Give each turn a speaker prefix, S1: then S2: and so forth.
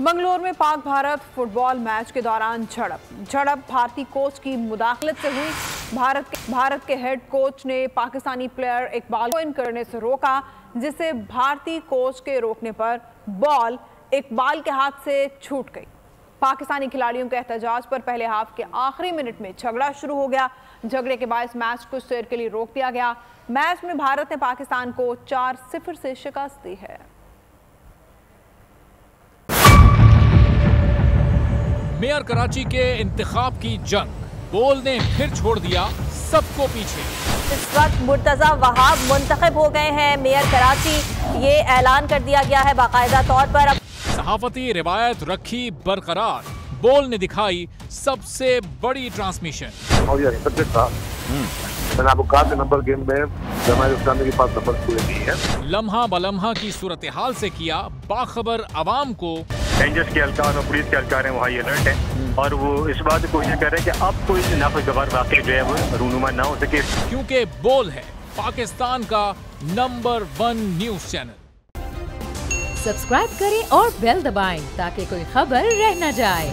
S1: मंगलोर में Pak Bharat football match के दौरान झड़प भारतीय कोच की मुदाखलत से हुई। भारत के हेड कोच ने पाकिस्तानी प्लेयर इकबाल को इन करने से रोका, जिससे भारतीय कोच के रोकने पर बॉल इकबाल के हाथ से छूट गई। पाकिस्तानी खिलाड़ियों के एहतजाज पर पहले हाफ के आखिरी मिनट में झगड़ा शुरू हो गया। झगड़े के बाद मैच कुछ देर के लिए रोक दिया गया। मैच में भारत ने पाकिस्तान को 4-0 से शिकस्त दी है।
S2: मेयर कराची के इंतखाब की जंग, बोल ने फिर छोड़ दिया सबको पीछे।
S3: इस वक्त मुर्तजा वहाब मुंतखब हो गए हैं मेयर कराची, ये ऐलान कर दिया गया है बाकायदा तौर पर।
S2: सहाफती रिवायत रखी बरकरार, बोल ने दिखाई सबसे बड़ी ट्रांसमिशन।
S4: और ये था मैंने आपको कहा कि नंबर गेम में जमात इस्लामी के पास नंबर पूरे नहीं है।
S2: लम्हा बलम्हा की सूरत हाल से किया बाखबर आवाम को।
S5: रेंजर्स के एहलकार और पुलिस के एहलकार हैं, वो हाई अलर्ट है और वो इस बात को कोशिश कर रहे हैं कि अब कोई नाखुशगवार वाक़या जो है वो रूनुमा ना हो सके,
S2: क्योंकि बोल है पाकिस्तान का नंबर 1 न्यूज चैनल।
S6: सब्सक्राइब करें और बेल दबाएं ताकि कोई खबर रह न जाए।